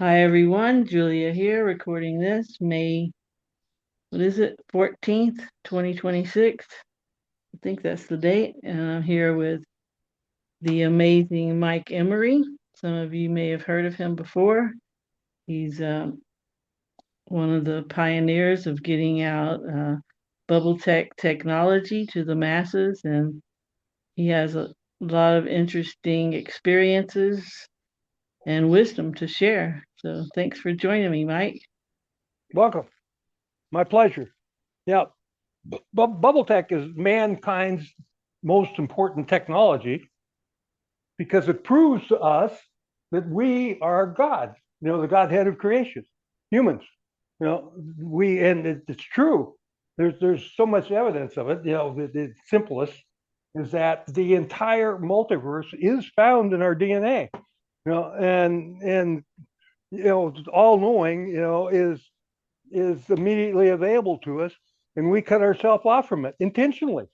Hi everyone, Julia here recording this May, what is it, 14th, 2026. I think that's the date. And I'm here with the amazing Mike Emery. Some of you may have heard of him before. He's one of the pioneers of getting out bubble tech technology to the masses, and he has a lot of interesting experiences and wisdom to share. So thanks for joining me, Mike. Welcome. My pleasure. Yeah, bubble tech is mankind's most important technology because it proves to us that we are God, the Godhead of creation, humans. It's true. There's so much evidence of it. The simplest is that the entire multiverse is found in our DNA. And all knowing, is immediately available to us, and we cut ourselves off from it intentionally,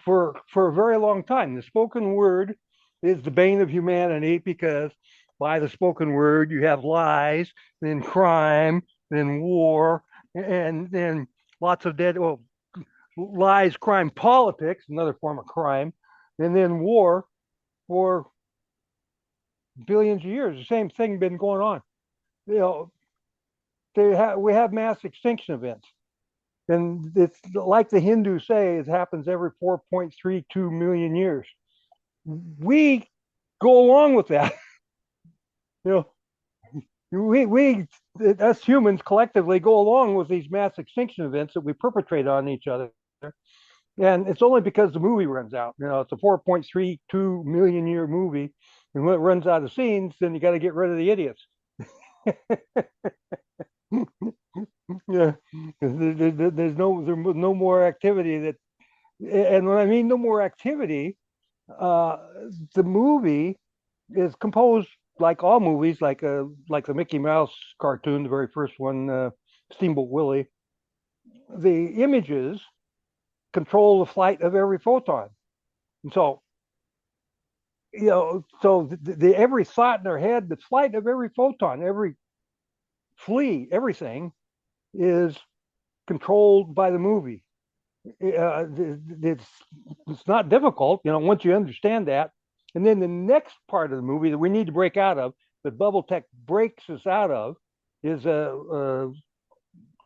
for a very long time. The spoken word is the bane of humanity because by the spoken word you have lies, then crime, then war, and then lots of dead. Well, lies, crime, politics, another form of crime, and then war for billions of years. The same thing been going on. You know, we have mass extinction events. And it's like the Hindus say, it happens every 4.32 million years. We go along with that. You know, we us humans collectively go along with these mass extinction events that we perpetrate on each other. And it's only because the movie runs out. It's a 4.32 million year movie. And when it runs out of scenes, then you got to get rid of the idiots. Yeah, there's no more activity that, and when I mean no more activity, uh, the movie is composed like all movies, like the Mickey Mouse cartoon, the very first one, Steamboat Willie. The images control the flight of every photon, and so every thought in their head, the flight of every photon, every flea, everything is controlled by the movie. It's not difficult, once you understand that. And then the next part of the movie that we need to break out of, that Bubble Tech breaks us out of, is a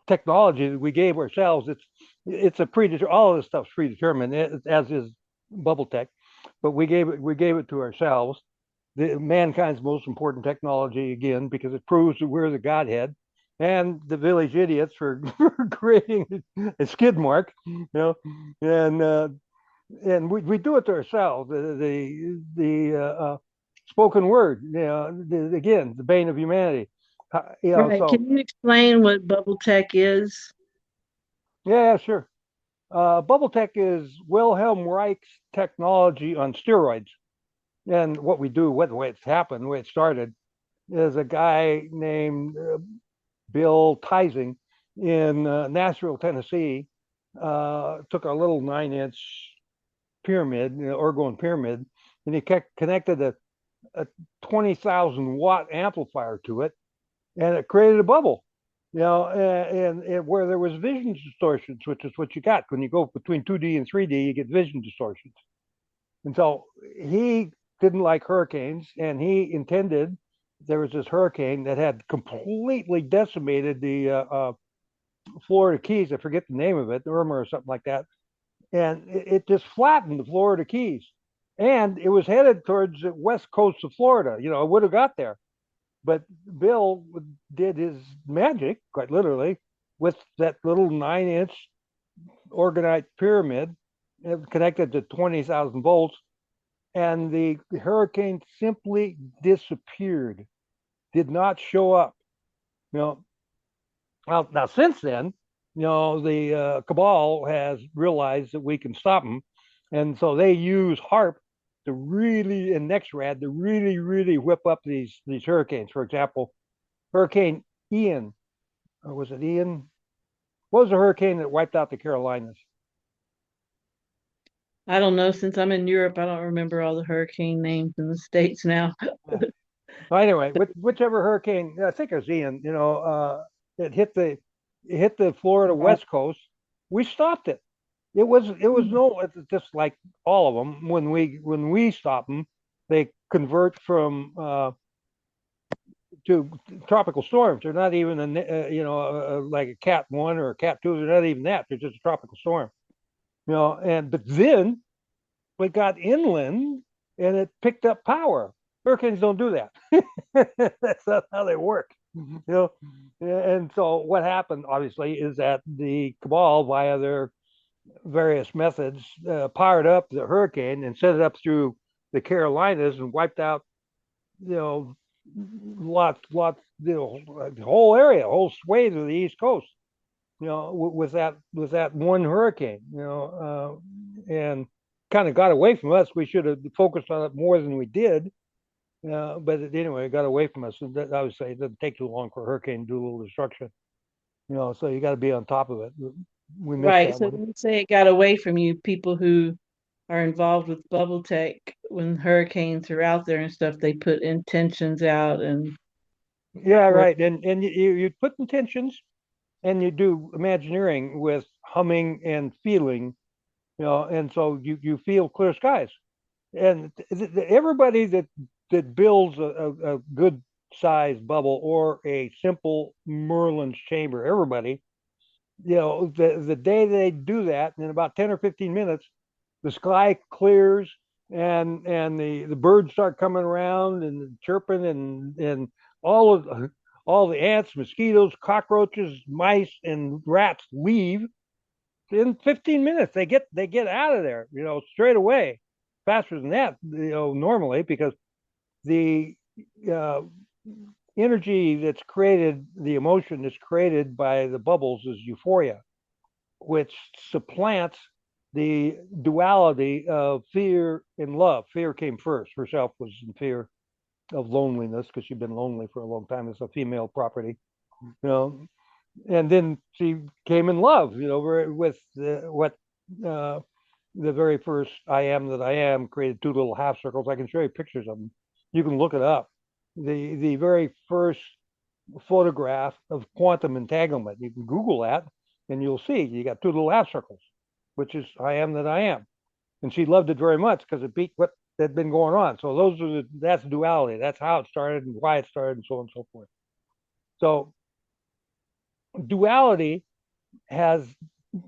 technology that we gave ourselves. It's a predetermined. All of this stuff's predetermined, as is Bubble Tech, but we gave it to ourselves. Mankind's most important technology, again, because it proves that we're the Godhead, and the village idiots for, for creating a skid mark, and we do it to ourselves. The spoken word, again, the bane of humanity. Right. So Can you explain what bubble tech is? yeah, sure. Bubble tech is Wilhelm Reich's technology on steroids. And what we do, the way it's happened, the way it started, is a guy named Bill Teising in Nashville, Tennessee, took a little 9-inch pyramid, orgone pyramid, and he connected a 20,000 watt amplifier to it, and it created a bubble. And where there was vision distortions, which is what you got when you go between 2D and 3D, you get vision distortions. And so he didn't like hurricanes, and he intended there was this hurricane that had completely decimated the Florida Keys. I forget the name of it, Irma or something like that. And it just flattened the Florida Keys. And it was headed towards the west coast of Florida. It would have got there. But Bill did his magic, quite literally, with that little 9-inch organized pyramid connected to 20,000 volts. And the hurricane simply disappeared, did not show up. You know, well, now since then, the cabal has realized that we can stop them, and so they use HARP to really, and NexRad to really, really whip up these hurricanes. For example, Hurricane Ian, or was it Ian? What was the hurricane that wiped out the Carolinas? I don't know. Since I'm in Europe, I don't remember all the hurricane names in the States now. Anyway, whichever hurricane, I think it was Ian, it hit the Florida Uh, West Coast. We stopped it. It was no, it's just like all of them. When we stop them, they convert from to tropical storms. They're not even like a Cat 1 or a Cat 2. They're not even that. They're just a tropical storm. And but then we got inland and it picked up power. Hurricanes don't do that. That's not how they work. You know, and so what happened, obviously, is that the cabal, via their various methods, powered up the hurricane and set it up through the Carolinas and wiped out, you know, the whole area, whole swathe of the East Coast, with that one hurricane, and kind of got away from us. We should have focused on it more than we did. But anyway, it got away from us. And I would say it doesn't take too long for a hurricane to do a little destruction. So you got to be on top of it. We missed right. that So one. when you say it got away from you, people who are involved with bubble tech, when hurricanes are out there and stuff, they put intentions out and Yeah, where right. And you put intentions and you do Imagineering with humming and feeling, and so you feel clear skies. And everybody that builds a good sized bubble or a simple Merlin's chamber, everybody, the day they do that, in about 10 or 15 minutes, the sky clears and the birds start coming around and chirping and all of all the ants, mosquitoes, cockroaches, mice, and rats leave in 15 minutes. They get out of there, straight away, faster than that, normally, because the uh, energy that's created, the emotion that's created by the bubbles is euphoria, which supplants the duality of fear and love. Fear came first. Herself was in fear of loneliness because she'd been lonely for a long time as a female property, you know. And then she came in love, with what uh, the very first "I am that I am" created two little half circles. I can show you pictures of them. You can look it up. The very first photograph of quantum entanglement. You can Google that, and you'll see you got two little half circles, which is "I am that I am." And she loved it very much because it beat what had been going on. So that's duality. That's how it started and why it started, and so on and so forth. So duality has,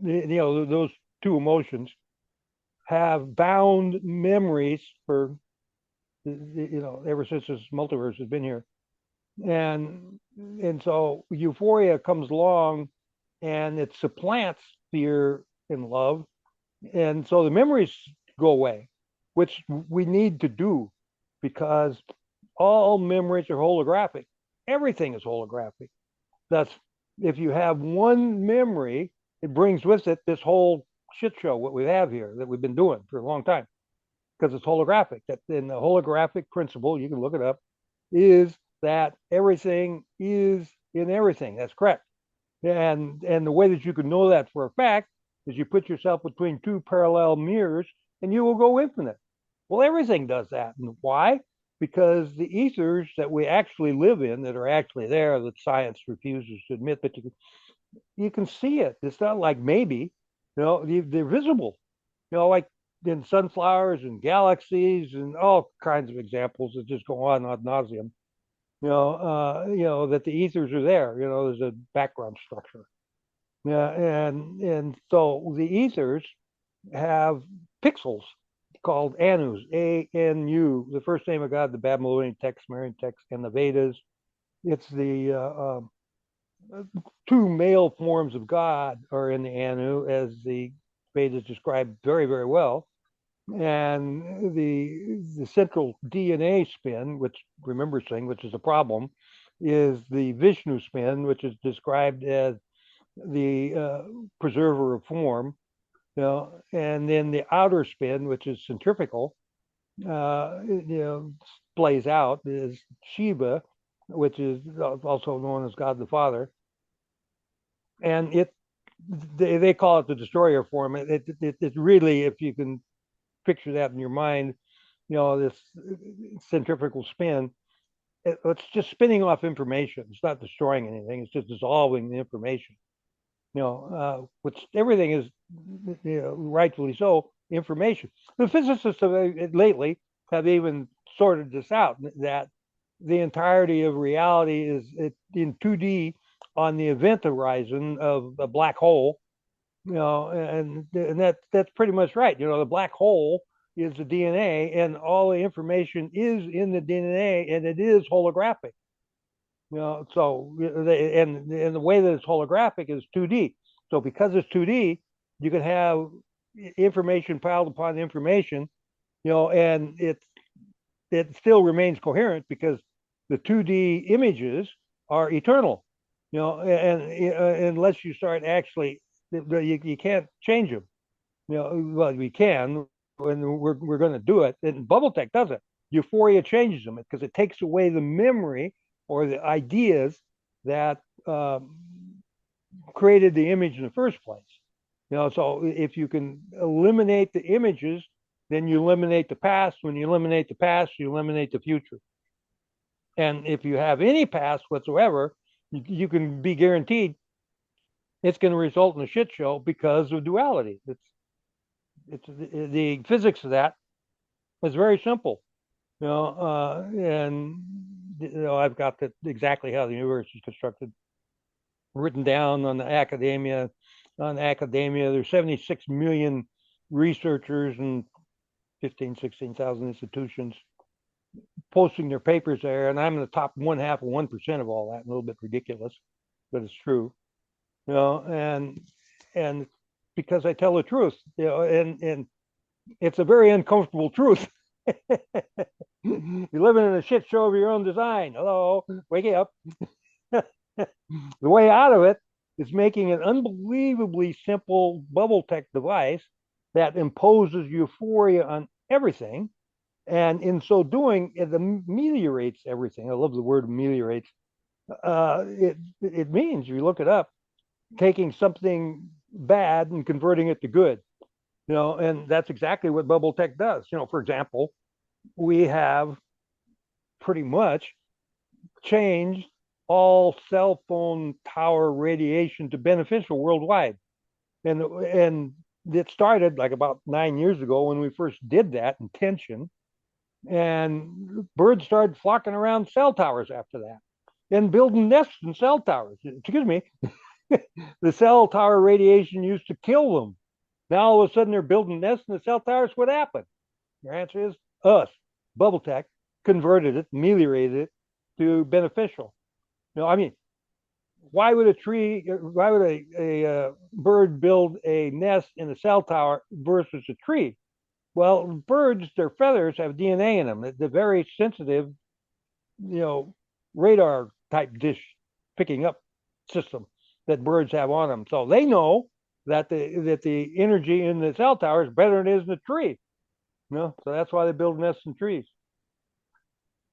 those two emotions have bound memories for, ever since this multiverse has been here. And so euphoria comes along and it supplants fear and love. And so the memories go away, which we need to do because all memories are holographic. Everything is holographic. That's, if you have one memory, it brings with it this whole shit show, what we have here that we've been doing for a long time, because it's holographic. That in the holographic principle, you can look it up, is that everything is in everything. That's correct. And the way that you can know that for a fact is you put yourself between two parallel mirrors and you will go infinite. Well, everything does that. And why? Because the ethers that we actually live in, that are actually there, that science refuses to admit, but you can see it. It's not like maybe, they're visible, like in sunflowers and galaxies and all kinds of examples that just go on ad nauseum. That the ethers are there. There's a background structure. Yeah, and so the ethers have pixels called Anus, Anu, the first name of God, the Babylonian text, Sumerian text, and the Vedas. It's the two male forms of God are in the Anu, as the Vedas describe very, very well. And the central DNA spin, which remembers things, which is a problem, is the Vishnu spin, which is described as the preserver of form, and then the outer spin, which is centrifugal, plays out is Shiva, which is also known as God the Father, and they call it the destroyer form. It really, if you can picture that in your mind, this centrifugal spin, it's just spinning off information. It's not destroying anything. It's just dissolving the information. Which everything is, rightfully so, information. The physicists lately have even sorted this out, that the entirety of reality is in 2D on the event horizon of a black hole. And that's pretty much right. The black hole is the DNA, and all the information is in the DNA, and it is holographic. So and the way that it's holographic is 2D. So because it's 2D, you can have information piled upon information, and it still remains coherent because the 2D images are eternal, and unless you start actually, you can't change them. Well, we can, and we're going to do it. And Bubble Tech does it. Euphoria changes them because it takes away the memory or the ideas that created the image in the first place. So if you can eliminate the images, then you eliminate the past. When you eliminate the past, you eliminate the future. And if you have any past whatsoever, you can be guaranteed it's going to result in a shit show because of duality. It's the physics of that is very simple. And I've got exactly how the universe is constructed written down on the academia. There's 76 million researchers and 16,000 institutions posting their papers there, and I'm in the top 0.5% of all that. A little bit ridiculous, but it's true. And because I tell the truth, and it's a very uncomfortable truth. You're living in a shit show of your own design. Hello, wake up. The way out of it is making an unbelievably simple bubble tech device that imposes euphoria on everything. And in so doing, it ameliorates everything. I love the word ameliorates. It means, if you look it up, taking something bad and converting it to good. And that's exactly what bubble tech does. For example, we have pretty much changed all cell phone tower radiation to beneficial worldwide. And it started like about 9 years ago when we first did that intention. And birds started flocking around cell towers after that and building nests in cell towers. Excuse me. The cell tower radiation used to kill them. Now all of a sudden they're building nests in the cell towers. What happened? Your answer is us. Bubble Tech converted it, ameliorated it to beneficial. I mean, why would a bird build a nest in a cell tower versus a tree? Well, birds, their feathers have DNA in them. They're very sensitive, radar type dish picking up system that birds have on them. So they know that the energy in the cell tower is better than it is in the tree. So that's why they build nests in trees.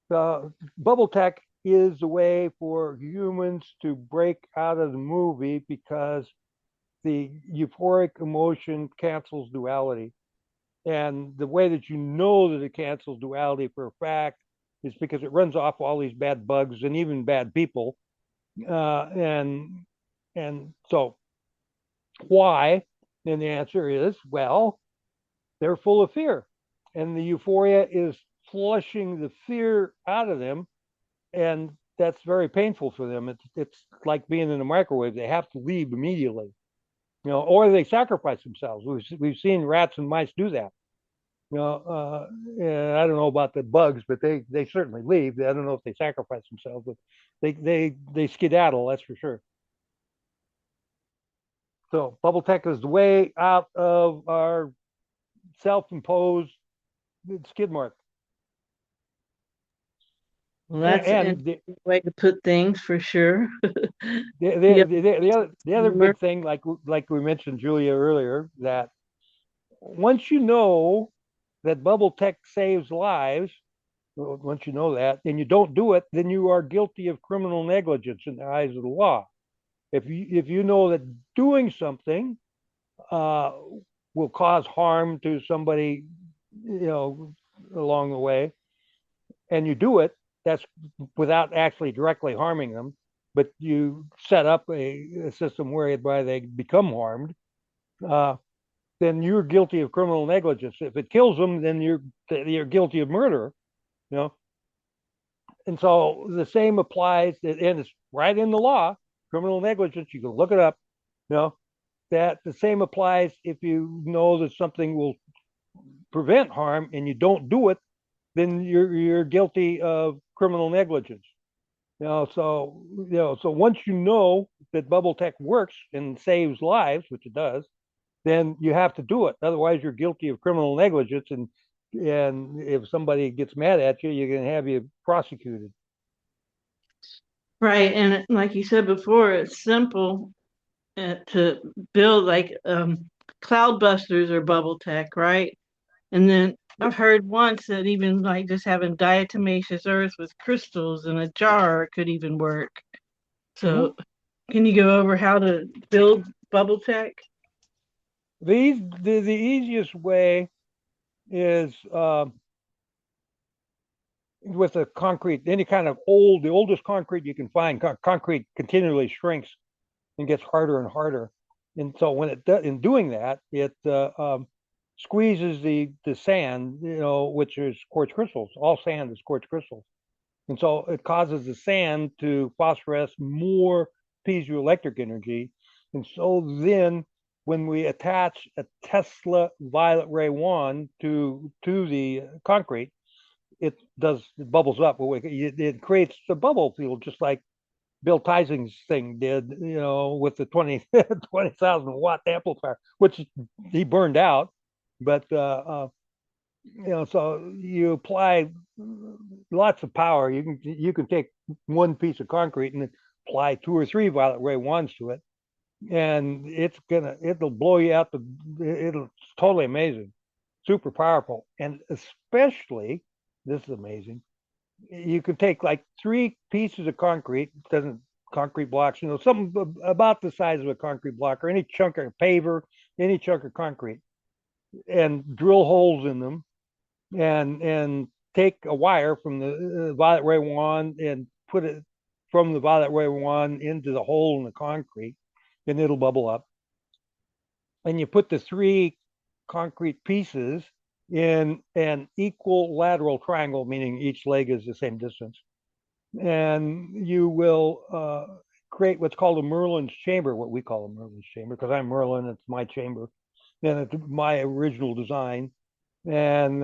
Bubble tech is a way for humans to break out of the movie because the euphoric emotion cancels duality. And the way that you know that it cancels duality for a fact is because it runs off all these bad bugs and even bad people. And so why? And the answer is, well, they're full of fear. And the euphoria is flushing the fear out of them. And that's very painful for them. It's like being in a microwave. They have to leave immediately, or they sacrifice themselves. We've seen rats and mice do that. And I don't know about the bugs, but they certainly leave. I don't know if they sacrifice themselves, but they skedaddle. That's for sure. So bubble tech is the way out of our self-imposed skid mark. Well, that's an And interesting way to put things for sure. the other big thing, like we mentioned, Julia, earlier, that once you know that bubble tech saves lives, once you know that, and you don't do it, then you are guilty of criminal negligence in the eyes of the law. If you know that doing something will cause harm to somebody, along the way, and you do it, that's without actually directly harming them, but you set up a system whereby they become harmed, uh, then you're guilty of criminal negligence. If it kills them, then you're guilty of murder. You know, and so the same applies, and it's right in the law, criminal negligence. You can look it up. You know, that the same applies if you know that something will prevent harm and you don't do it, then you're guilty of criminal negligence. So once you know that bubble tech works and saves lives, which it does, then you have to do it. Otherwise, you're guilty of criminal negligence, and if somebody gets mad at you, you're going to have you prosecuted. Right. And like you said before, it's simple to build like cloud busters or bubble tech, right? And then Yep. I've heard once that even like just having diatomaceous earth with crystals in a jar could even work. Mm-hmm. So can you go over how to build bubble tech? The easiest way is with a concrete, any kind of the oldest concrete you can find. Concrete continually shrinks and gets harder and harder. And so when in doing that, it squeezes the sand, which is quartz crystals. All sand is quartz crystals, and so it causes the sand to phosphoresce more piezoelectric energy. And so then, when we attach a Tesla violet ray wand to the concrete, it bubbles up. It creates a bubble field, just like Bill Teising's thing did, with the 20,000 watt amplifier, which he burned out. But so you apply lots of power. You can take one piece of concrete and apply two or three violet ray wands to it, and it'll blow you out. It's totally amazing, super powerful, and especially this is amazing. You can take like three pieces of concrete, doesn't concrete blocks, something about the size of a concrete block or any chunk of paver, any chunk of concrete, and drill holes in them, and take a wire from the violet ray wand and put it from the violet ray wand into the hole in the concrete, and it'll bubble up. And you put the three concrete pieces in an equal lateral triangle, meaning each leg is the same distance, and you will create what's called a Merlin's chamber, what we call a Merlin's chamber, because I'm Merlin, it's my chamber, and it's my original design. And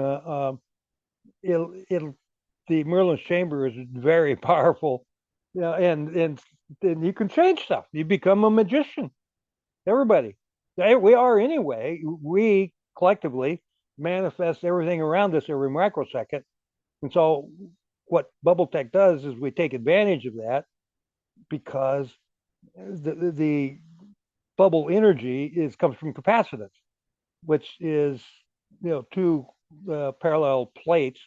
it'll the Merlin's chamber is very powerful, and then you can change stuff. You become a magician. Everybody, we are anyway. We collectively manifest everything around us every microsecond, and so what bubble tech does is we take advantage of that because the bubble energy comes from capacitance, which is two parallel plates.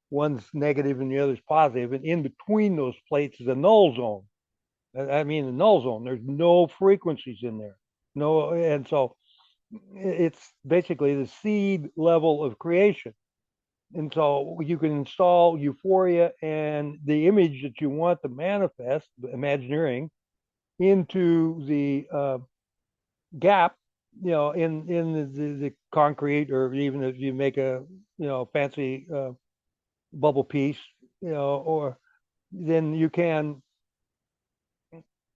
One's negative and the other's positive, and in between those plates is a null zone. I mean, the null zone. There's no frequencies in there, no, and so it's basically the seed level of creation. And so you can install Euphoria and the image that you want to manifest, Imagineering, into the gap, in the concrete, or even if you make a fancy bubble piece, or then you can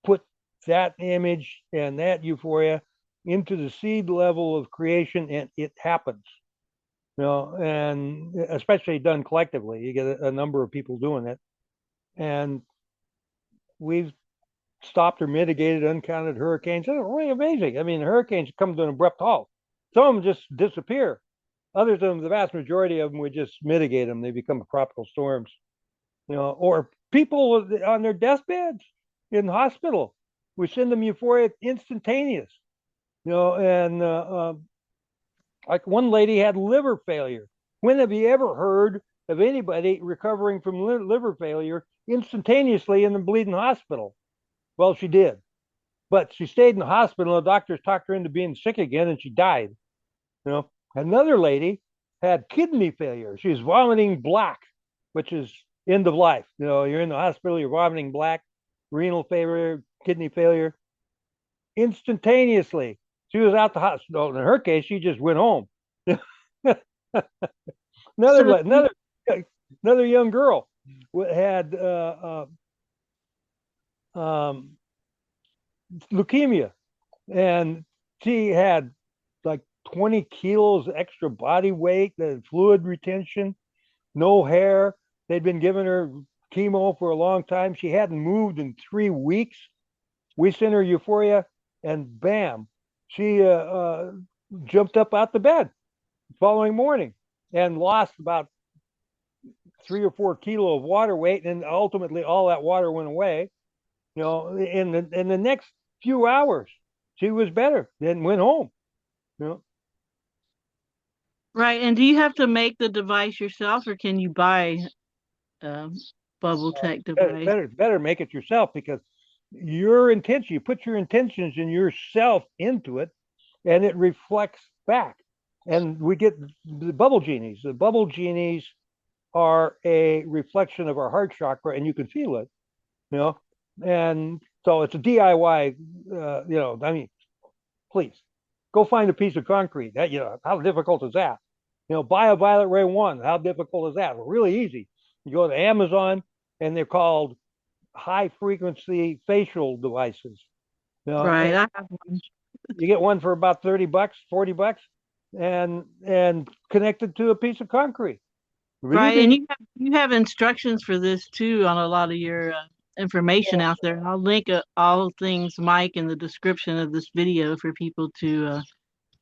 put that image and that Euphoria into the seed level of creation, and it happens. And especially done collectively, you get a number of people doing it, and we've stopped or mitigated uncounted hurricanes. It's really amazing. I mean, hurricanes come to an abrupt halt. Some of them just disappear. Others of them, the vast majority of them, we just mitigate them. They become tropical storms, or people on their deathbeds in the hospital. We send them Euphoria instantaneous, and like one lady had liver failure. When have you ever heard of anybody recovering from liver failure instantaneously in the bleeding hospital? Well, she did, but she stayed in the hospital. The doctors talked her into being sick again, and she died. Another lady had kidney failure. She was vomiting black, which is end of life. You're in the hospital, you're vomiting black, renal failure, kidney failure. Instantaneously, she was out the hospital. In her case, she just went home. So, Another young girl had um, leukemia, and she had like 20 kilos extra body weight, fluid retention, no hair. They'd been giving her chemo for a long time. She hadn't moved in 3 weeks. We sent her Euphoria, and bam, she jumped up out the bed the following morning and lost about 3 or 4 kilo of water weight, and ultimately all that water went away. In the next few hours, she was better, then went home. You know, right. And do you have to make the device yourself, or can you buy a bubble tech device? better make it yourself, because your intention, you put your intentions and yourself into it, and it reflects back. And we get the bubble genies. The bubble genies are a reflection of our heart chakra, and you can feel it. You know, and so it's a DIY. I mean, please go find a piece of concrete. How difficult is that? Buy a violet ray one. How difficult is that? Well, really easy. You go to Amazon, and they're called high frequency facial devices. Right. And I have one. you get one for about $30, $40, and connected to a piece of concrete. Really Right. And easy. you have instructions for this too on a lot of your information out there. And I'll link all things Mike in the description of this video for people to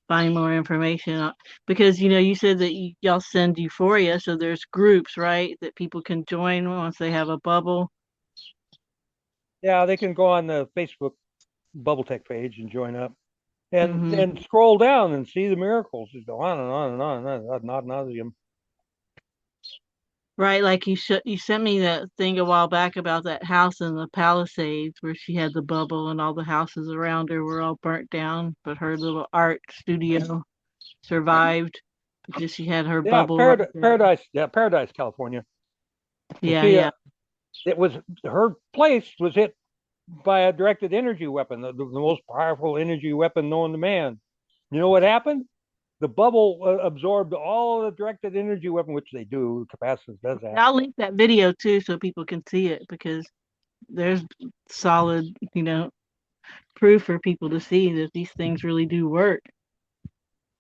find more information because you said that y'all send Euphoria, so there's groups, right, that people can join once they have a bubble. Yeah, they can go on the Facebook Bubble Tech page and join up, and Hmm. and scroll down and see the miracles. Just go on and on and on and on, ad nauseum. Right, like you sent me that thing a while back about that house in the Palisades where she had the bubble and all the houses around her were all burnt down, but her little art studio survived because she had her Yeah, bubble right there. Paradise, California. And Yeah, she, yeah. it was her place was hit by a directed energy weapon, the most powerful energy weapon known to man. You know what happened? The bubble absorbed all the directed energy weapon, which they do. Capacitance does that. I'll link that video too so people can see it because there's solid, proof for people to see that these things really do work.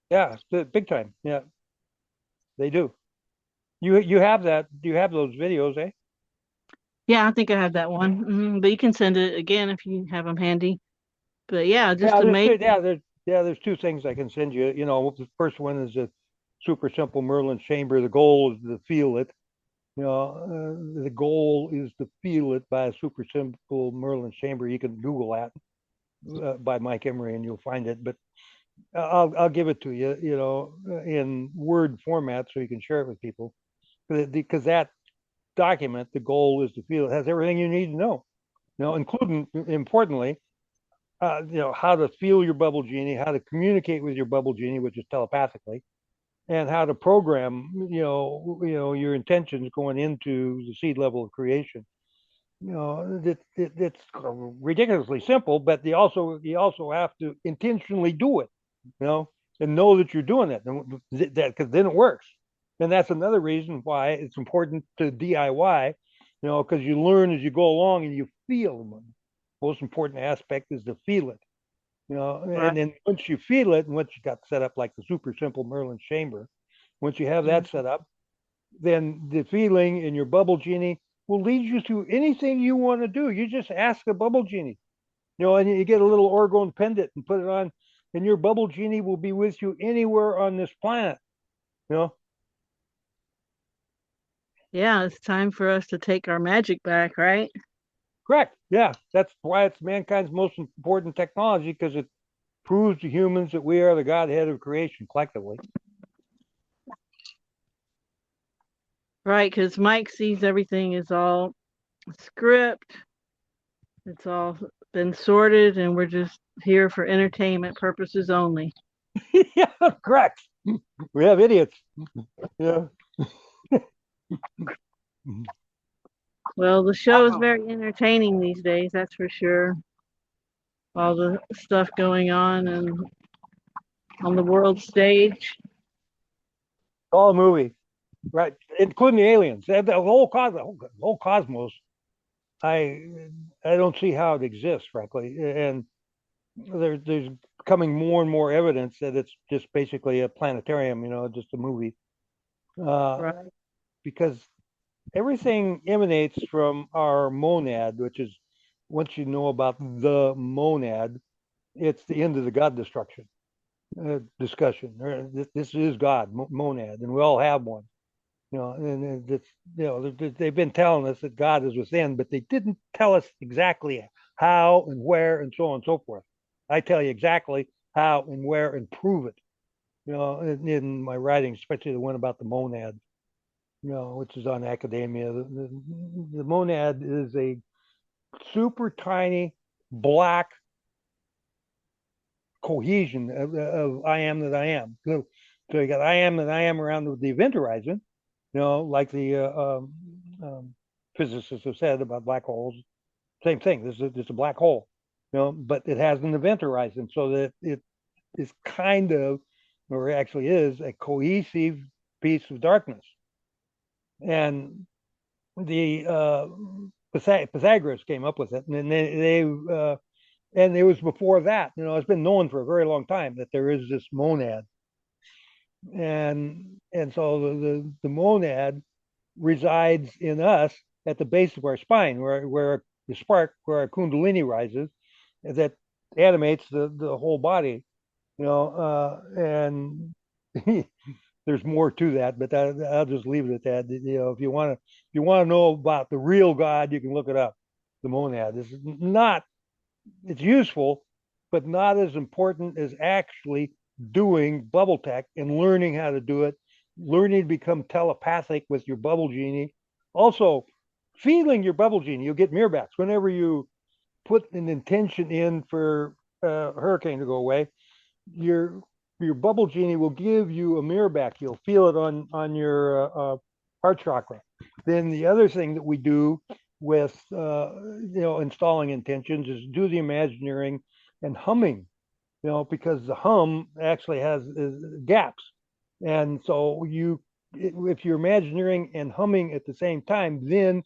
Yeah, big time. Yeah, they do. You have that? Do you have those videos? Eh? Yeah, I think I have that one. But you can send it again if you have them handy. But yeah, just Yeah, amazing. there's two things I can send you. The first one is a super simple Merlin chamber. The goal is to feel it. The goal is to feel it by a super simple Merlin chamber. You can Google that by Mike Emery, and you'll find it. But I'll give it to you, in Word format so you can share it with people. Because that document, the goal is to feel it, has everything you need to know. Including importantly, how to feel your bubble genie, how to communicate with your bubble genie, which is telepathically, and how to program, your intentions going into the seed level of creation. It's ridiculously simple, but you also have to intentionally do it, you know, and know that you're doing it, because then it works. And that's another reason why it's important to DIY, because you learn as you go along and you feel them. Most important aspect is to feel it, Right. and then once you feel it, and once you got set up like the super simple Merlin chamber, once you have that set up, then the feeling in your bubble genie will lead you to anything you want to do. You just ask a bubble genie, and you get a little orgone pendant and put it on, and your bubble genie will be with you anywhere on this planet. You know, Yeah, it's time for us to take our magic back, right? correct? Yeah, that's why it's mankind's most important technology, because it proves to humans that we are the Godhead of creation collectively. Right, because Mike sees everything is all script. It's all been sorted, and we're just here for entertainment purposes only. Yeah, correct. We have idiots. Yeah. Well, the show is very entertaining these days, that's for sure. All the stuff going on and on the world stage. All a movie, right? Including the aliens. The whole cosmos. I I don't see how it exists, frankly. And there's becoming more and more evidence that it's just basically a planetarium, just a movie. Uh, Right. because everything emanates from our monad, which is, once you know about the monad, it's the end of the God destruction discussion. This is God, monad, and we all have one. And it's, they've been telling us that God is within, but they didn't tell us exactly how and where and so on and so forth. I tell you exactly how and where and prove it. In my writing, especially the one about the monad, which is on academia. The monad is a super tiny black cohesion of I am that I am. So you got I am that I am around the event horizon, like the physicists have said about black holes. Same thing. This is a black hole, but it has an event horizon, so that it is kind of, or actually is, a cohesive piece of darkness. And the Pythagoras came up with it, and then and it was before that. It's been known for a very long time that there is this monad, and so the monad resides in us at the base of our spine, where the spark, where our kundalini rises, that animates the whole body. And there's more to that, but I'll just leave it at that. If you want to know about the real God, you can look it up. The monad is not, it's useful, but not as important as actually doing bubble tech and learning how to do it, learning to become telepathic with your bubble genie. Also, feeling your bubble genie, you'll get mirrorbacks whenever you put an intention in for a hurricane to go away. Your bubble genie will give you a mirror back. You'll feel it on your heart chakra. Then the other thing that we do with installing intentions is do the imagineering and humming. Because the hum actually has gaps, and so if you're imagineering and humming at the same time, then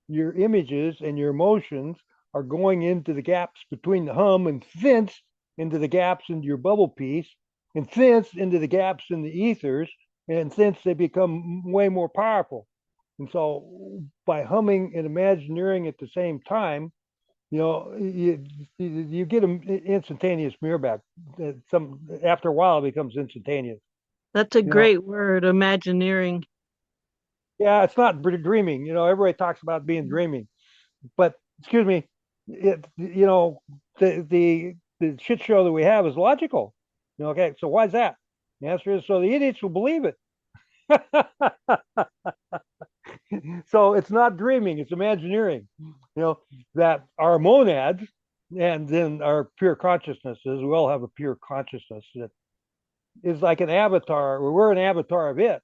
your images and your emotions are going into the gaps between the hum, and thence into the gaps into your bubble piece, and thence into the gaps in the ethers, and thence they become way more powerful. And so by humming and imagineering at the same time, you get an instantaneous mirror back. After a while, it becomes instantaneous. That's a You know, great word, imagineering. yeah, it's not dreaming. Everybody talks about being dreaming, but excuse me, the shit show that we have is logical. Okay, so why is that? The answer is so the idiots will believe it. So it's not dreaming, it's imagineering. That our monads and then our pure consciousnesses, we all have a pure consciousness that is like an avatar. We're an avatar of it.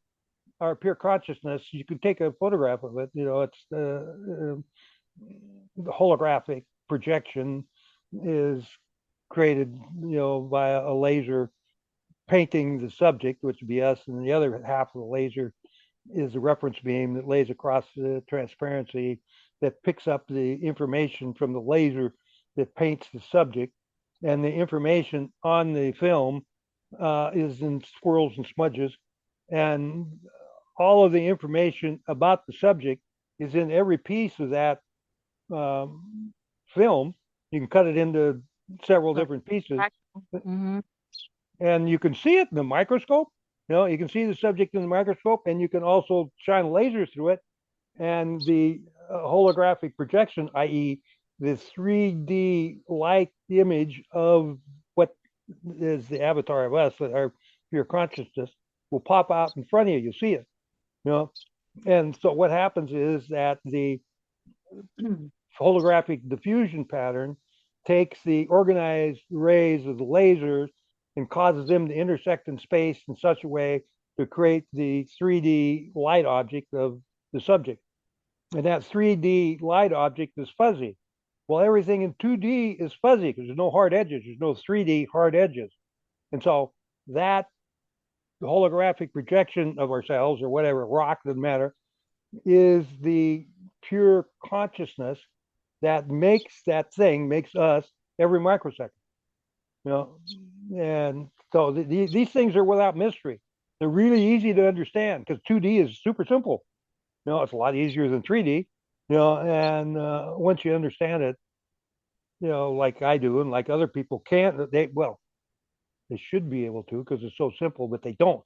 Our pure consciousness, you can take a photograph of it. It's the holographic projection is created, by a laser painting the subject, which would be us, and the other half of the laser is a reference beam that lays across the transparency that picks up the information from the laser that paints the subject, and the information on the film is in swirls and smudges, and all of the information about the subject is in every piece of that film. You can cut it into several different pieces, Mm-hmm. and you can see it in the microscope. You can see the subject in the microscope, and you can also shine lasers through it. And the holographic projection, i.e., the 3D like image of what is the avatar of us, that our pure consciousness, will pop out in front of you. You'll see it. You know, and so what happens is that the holographic diffusion pattern takes the organized rays of the lasers and causes them to intersect in space in such a way to create the 3D light object of the subject. And that 3D light object is fuzzy. Well, everything in 2D is fuzzy because there's no hard edges. There's no 3D hard edges. And so that holographic projection of ourselves or whatever, rock, doesn't matter, is the pure consciousness that makes that thing, makes us every microsecond. You know, and so these things are without mystery. They're really easy to understand because 2D is super simple. It's a lot easier than 3D. And once you understand it, like I do, and like other people can't, they should be able to because it's so simple, but they don't.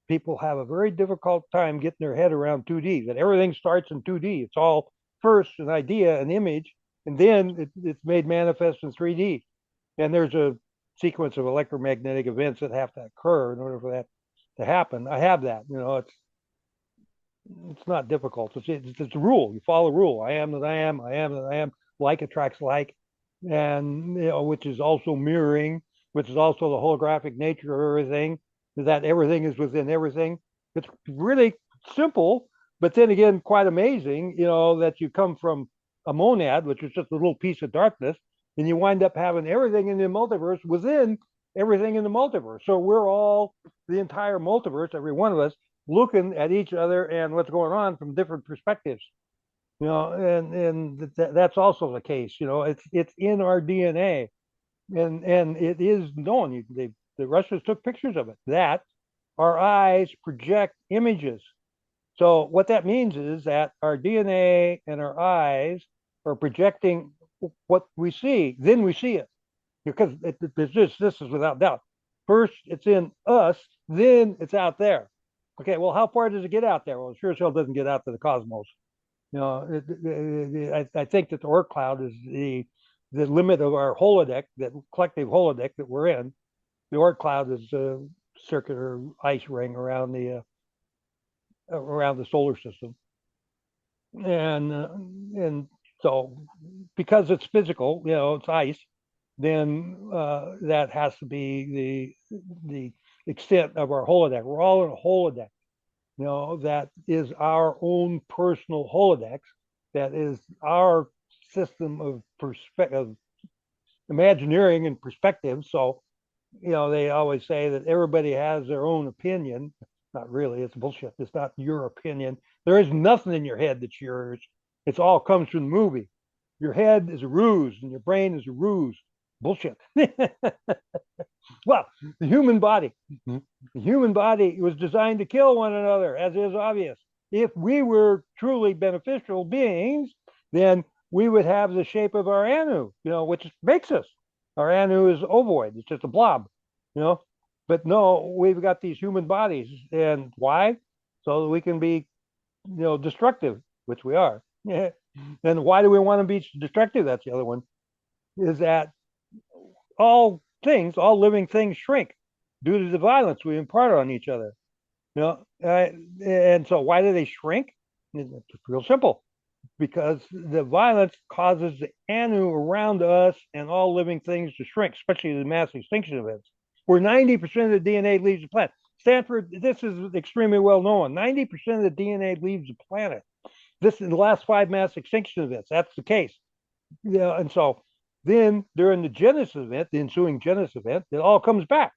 People have a very difficult time getting their head around 2D. That everything starts in 2D. It's all first an idea, an image, and then it's made manifest in 3D. And there's a sequence of electromagnetic events that have to occur in order for that to happen. I have that. It's not difficult. It's a rule. You follow a rule. I am that I am. I am that I am. Like attracts like, and which is also mirroring, which is also the holographic nature of everything. That everything is within everything. It's really simple, but then again, quite amazing. That you come from a monad, which is just a little piece of darkness, and you wind up having everything in the multiverse within everything in the multiverse. So we're all the entire multiverse, every one of us, looking at each other and what's going on from different perspectives. And that's also the case. It's in our DNA, and it is known. The Russians took pictures of it that our eyes project images. So what that means is that our DNA and our eyes are projecting what we see. Then we see it because this is without doubt. First, it's in us, then it's out there. Okay, well, how far does it get out there? Well, it sure as hell doesn't get out to the cosmos. I think that the Oort cloud is the limit of our holodeck, that collective holodeck that we're in. The Oort cloud is a circular ice ring around the solar system, and so because it's physical, it's ice, then that has to be the extent of our holodeck. We're all in a holodeck, that is our own personal holodeck, that is our system of perspective, imagineering and perspective. So, they always say that everybody has their own opinion. Not really, it's bullshit. It's not your opinion. There is nothing in your head that's yours. It's all comes from the movie. Your head is a ruse and your brain is a ruse. Bullshit. Well, the human body. The human body was designed to kill one another, as is obvious. If we were truly beneficial beings, then we would have the shape of our anu, which makes us. Our anu is ovoid. It's just a blob, you know. But no, we've got these human bodies, and why? So that we can be, destructive, which we are. Yeah. And why do we want to be destructive? That's the other one. Is that all living things shrink due to the violence we impart on each other. And so why do they shrink? It's real simple. Because the violence causes the anu around us and all living things to shrink, especially the mass extinction events, where 90% of the DNA leaves the planet. Stanford, this is extremely well known. 90% of the DNA leaves the planet. This is the last 5 mass extinction events. That's the case. And so then during the Genesis event, the ensuing Genesis event, it all comes back.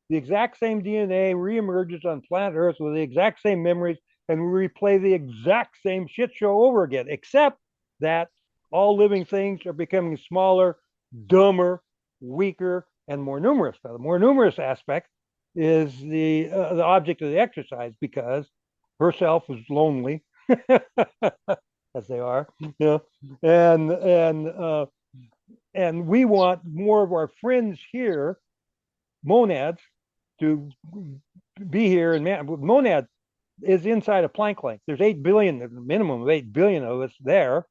The exact same DNA reemerges on planet Earth with the exact same memories, and we replay the exact same shit show over again, except that all living things are becoming smaller, dumber, weaker, and more numerous. Now, the more numerous aspect is the object of the exercise, because herself is lonely, as they are, and we want more of our friends here, monads, to be here. And monad is inside a Planck length. There's 8 billion, a minimum of 8 billion of us there,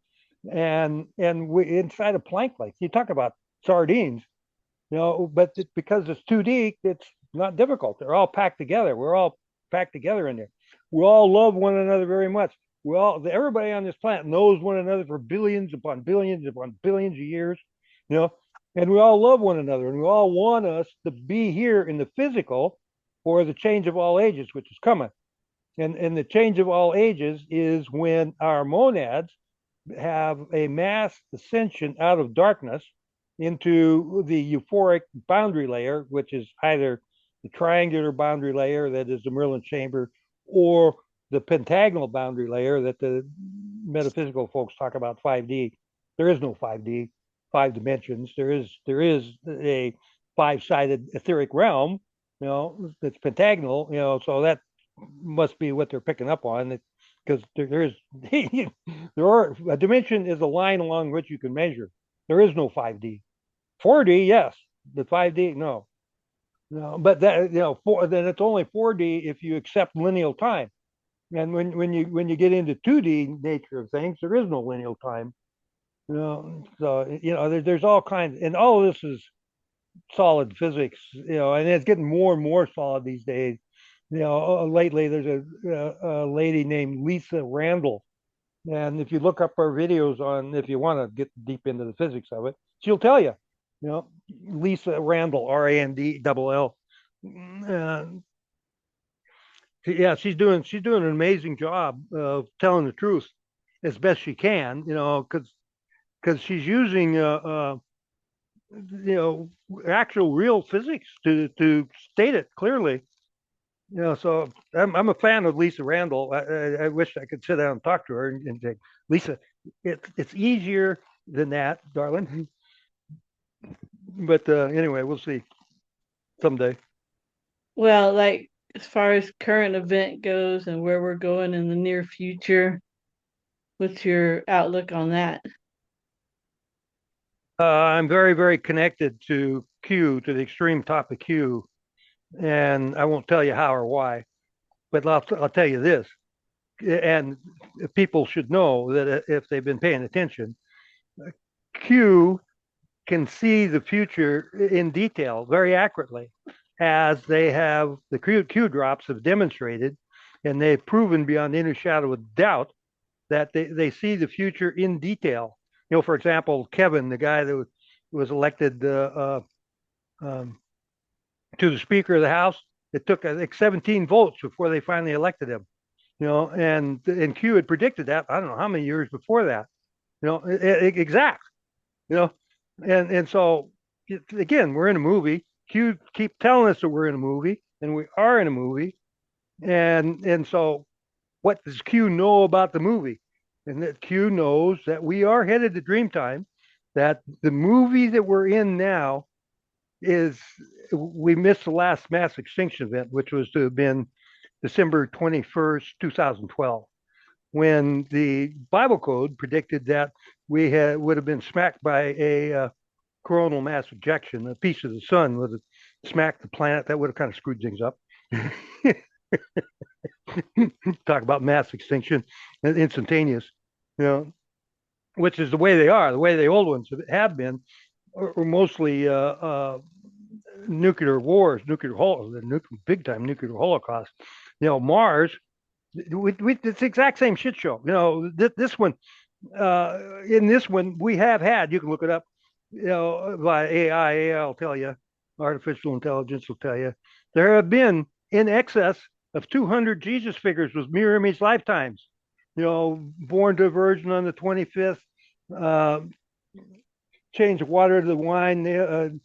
and we inside a Planck length. You talk about sardines, but because it's 2D, it's not difficult. They're all packed together. We're all packed together in there. We all love one another very much. Everybody on this planet knows one another for billions upon billions upon billions of years, and we all love one another, and we all want us to be here in the physical for the change of all ages, which is coming. And the change of all ages is when our monads have a mass ascension out of darkness into the euphoric boundary layer, which is either the triangular boundary layer that is the Merlin chamber, or the pentagonal boundary layer that the metaphysical folks talk about 5D. There is no 5D, 5 dimensions. There is a five-sided etheric realm, that's pentagonal, so that must be what they're picking up on, because there is a dimension is a line along which you can measure. There is no 5D. 4D, yes, but 5D, no. No, but that then it's only 4D if you accept lineal time. And when you get into 2D nature of things, there is no lineal time. So there's all kinds, and all of this is solid physics, and it's getting more and more solid these days. Lately there's a lady named Lisa Randall, and if you look up her videos if you want to get deep into the physics of it, she'll tell you. Lisa Randall, Randll. Yeah, she's doing an amazing job of telling the truth as best she can. Because she's using actual real physics to state it clearly. So I'm a fan of Lisa Randall. I wish I could sit down and talk to her and say, Lisa, it's easier than that, darling. But anyway, we'll see someday. Well, like as far as current event goes and where we're going in the near future, what's your outlook on that? I'm very, very connected to Q, to the extreme top of Q, and I won't tell you how or why, but I'll tell you this, and people should know that if they've been paying attention, Q can see the future in detail very accurately, as they have the Q drops have demonstrated, and they've proven beyond any shadow of doubt that they see the future in detail. For example, Kevin, the guy that was elected to the Speaker of the House, it took, I think, 17 votes before they finally elected him. And Q had predicted that, I don't know how many years before that. Exact. You know, and so again, we're in a movie. Q keep telling us that we're in a movie, and we are in a movie. And so, what does Q know about the movie? And that Q knows that we are headed to Dreamtime. That the movie that we're in now is, we missed the last mass extinction event, which was to have been December 21st, 2012, when the Bible code predicted that would have been smacked by a coronal mass ejection. A piece of the sun would have smacked the planet. That would have kind of screwed things up. Talk about mass extinction, instantaneous, which is the way they are, the way the old ones have been, or mostly nuclear wars, big time nuclear holocaust. Mars, it's the exact same shit show. This one, in this one, we have had, you can look it up, by AI will tell you, artificial intelligence will tell you, there have been in excess of 200 Jesus figures with mirror image lifetimes. Born to a virgin on the 25th, change water to the wine,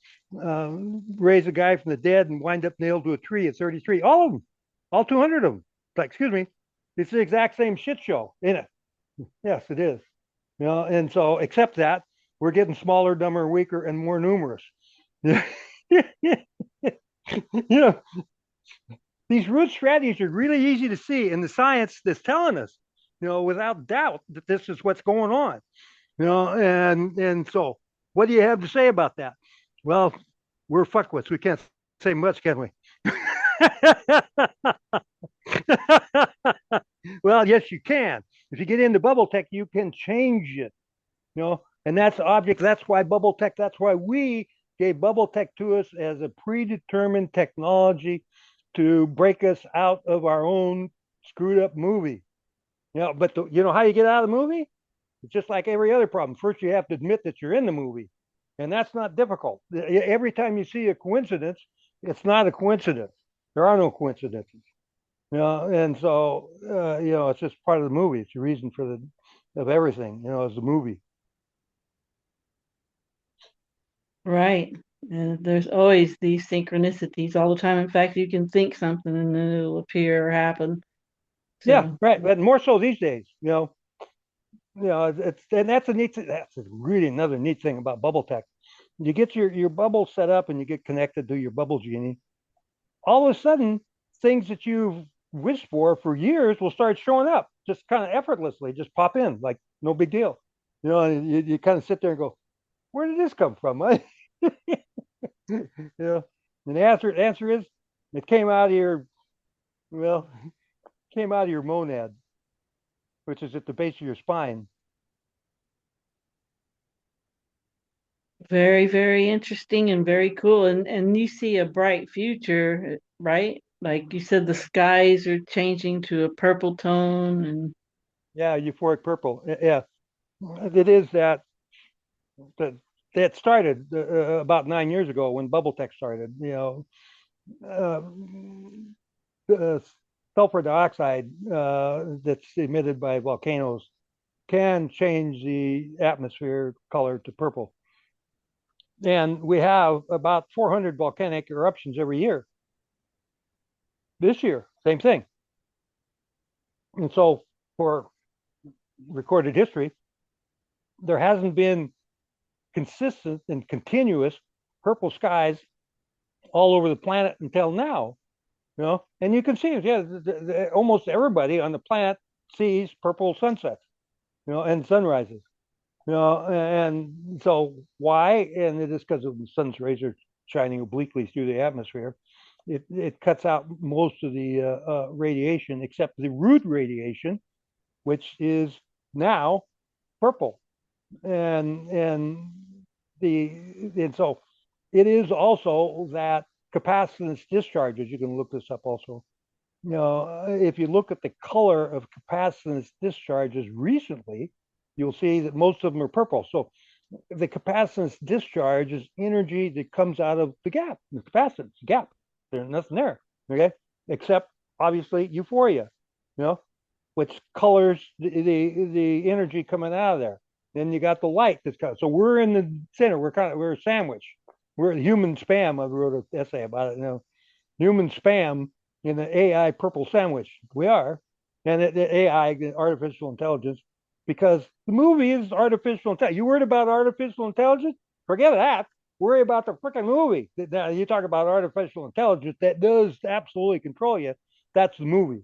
raise a guy from the dead and wind up nailed to a tree at 33. All of them, all 200 of them. Like, excuse me, it's the exact same shit show, ain't it? Yes, it is. And so, except that we're getting smaller, dumber, weaker, and more numerous. These root strategies are really easy to see in the science that's telling us, without doubt, that this is what's going on. And so, what do you have to say about that? Well, we're fuckwits. We can't say much, can we? Well, yes, you can. If you get into bubble tech, you can change it. And that's the object. That's why bubble tech. That's why we gave bubble tech to us as a predetermined technology to break us out of our own screwed up movie. But you know how you get out of the movie? It's just like every other problem. First, you have to admit that you're in the movie, and that's not difficult. Every time you see a coincidence, it's not a coincidence. There are no coincidences. And so it's just part of the movie. It's the reason for the of everything, is the movie. Right. And there's always these synchronicities all the time. In fact, you can think something and then it'll appear or happen. Yeah, So right. But more so these days, it's and that's a neat thing. That's really another neat thing about bubble tech. You get your bubble set up and you get connected to your bubble genie. All of a sudden, things that you've wished for years will start showing up just kind of effortlessly, just pop in like no big deal. And you kind of sit there and go, where did this come from? you know, and the answer is it came out of well, came out of your monad, which is at the base of your spine. very, very interesting and very cool. And you see a bright future, right? Like you said, the skies are changing to a purple tone and Yeah, euphoric purple. Yeah, it is that that started about 9 years ago when bubble tech started. Uh, uh, sulfur dioxide that's emitted by volcanoes can change the atmosphere color to purple. And we have about 400 volcanic eruptions every year. This year, same thing. And so, for recorded history, there hasn't been consistent and continuous purple skies all over the planet until now. And you can see it. Yeah, almost everybody on the planet sees purple sunsets, and sunrises. And so why? And it is because of the sun's rays are shining obliquely through the atmosphere. It cuts out most of the radiation, except the root radiation, which is now purple. And the and so it is also that capacitance discharges. You can look this up also. If you look at the color of capacitance discharges recently, you'll see that most of them are purple. So the capacitance discharge is energy that comes out of the gap, the capacitance gap. There's nothing there, okay, except obviously euphoria, you know, which colors the energy coming out of there. Then you got the light that's coming. So we're in the center. We're a sandwich. We're human spam. I wrote an essay about it. Human spam in the AI purple sandwich. We are, and the AI, the artificial intelligence, because the movie is artificial intelligence. You worried about artificial intelligence? Forget that. Worry about the freaking movie. Now, you talk about artificial intelligence that does absolutely control you. That's the movie.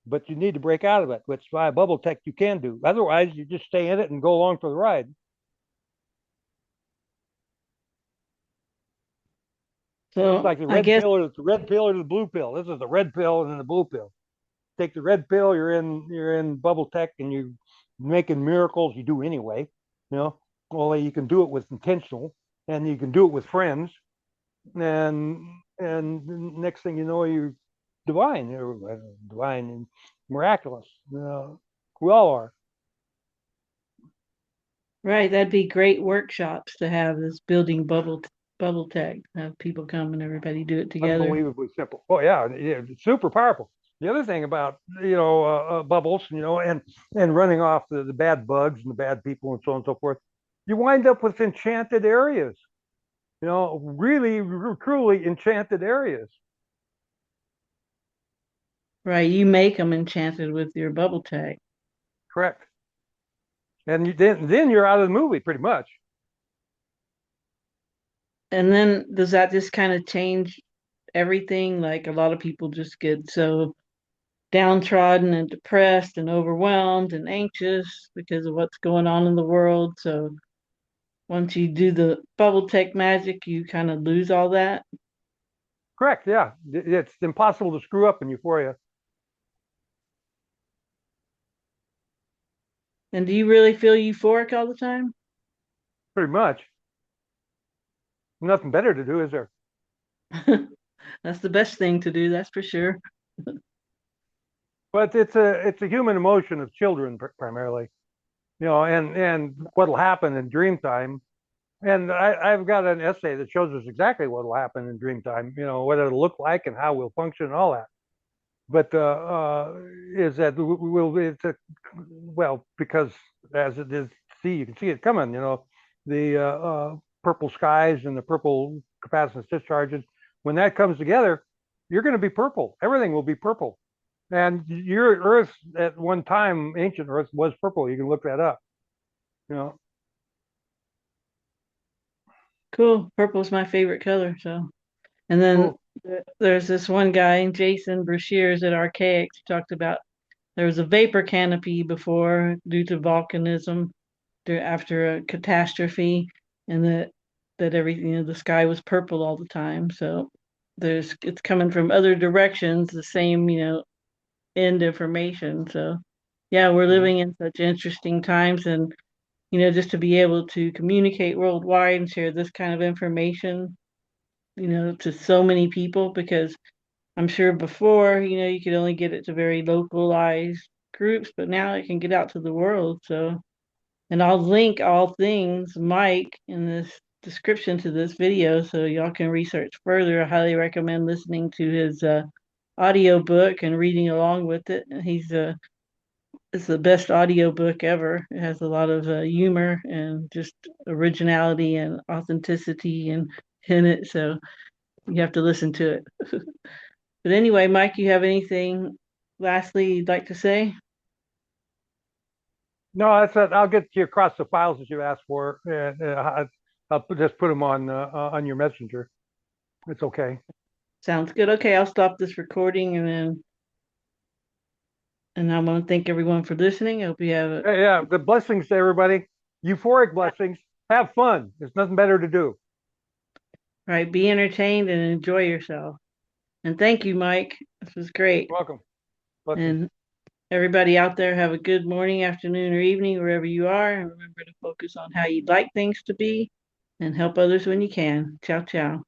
But you need to break out of it, which by bubble tech you can do. Otherwise, you just stay in it and go along for the ride. It's so like the I red guess pill or the red pill or the blue pill. This is the red pill and then the blue pill. Take the red pill, you're in bubble tech and you're making miracles. You do anyway, you know. Only you can do it with intentional, and you can do it with friends, and next thing you know, you're divine, divine and miraculous. We all are. right, that'd be great workshops to have this building bubble tech, have people come and everybody do it together. Unbelievably simple. Oh yeah, yeah, it's super powerful. The other thing about bubbles, and running off the bad bugs and the bad people and so on and so forth, you wind up with enchanted areas. Really, truly enchanted areas. Right, you make them enchanted with your bubble tech. Correct. And then you're out of the movie pretty much. And then does that just kind of change everything? Like a lot of people just get so downtrodden and depressed and overwhelmed and anxious because of what's going on in the world. So once you do the bubble tech magic, you kind of lose all that. Correct. Yeah, it's impossible to screw up in Euphoria. And do you really feel euphoric all the time? Pretty much. Nothing better to do, is there? That's the best thing to do, that's for sure. But it's a human emotion of children primarily. And what'll happen in dream time. And I've got an essay that shows us exactly what will happen in dream time, what it'll look like and how we'll function and all that. but is that will it's a, well, because as it is, see, you can see it coming, the purple skies and the purple capacitance discharges. When that comes together, you're going to be purple. Everything will be purple. And your Earth at one time, ancient Earth, was purple. You can look that up. You know, Cool. Purple's my favorite color. So, and then cool. there's this one guy, Jason Brashears at Archaics, who talked about there was a vapor canopy before due to volcanism after a catastrophe, and that everything, the sky was purple all the time. So it's coming from other directions, the same, end information. So yeah, we're Mhm. living in such interesting times, and just to be able to communicate worldwide and share this kind of information, to so many people, because I'm sure before, you could only get it to very localized groups, but now it can get out to the world. So, and I'll link all things Mike in this description to this video so y'all can research further. I highly recommend listening to his audio book and reading along with it. It's the best audio book ever. It has a lot of humor and just originality and authenticity in it. So you have to listen to it. But anyway, Mike, you have anything lastly you'd like to say? No, that's it. I'll get you across the files that you asked for, and I'll just put them on your messenger. It's okay. Sounds good. Okay, I'll stop this recording and I want to thank everyone for listening. I hope you have a Yeah, the blessings to everybody. Euphoric blessings. Have fun. There's nothing better to do. right. Be entertained and enjoy yourself. And thank you, Mike. This was great. Welcome. Blessings. And everybody out there, have a good morning, afternoon, or evening, wherever you are. And remember to focus on how you'd like things to be and help others when you can. Ciao, ciao.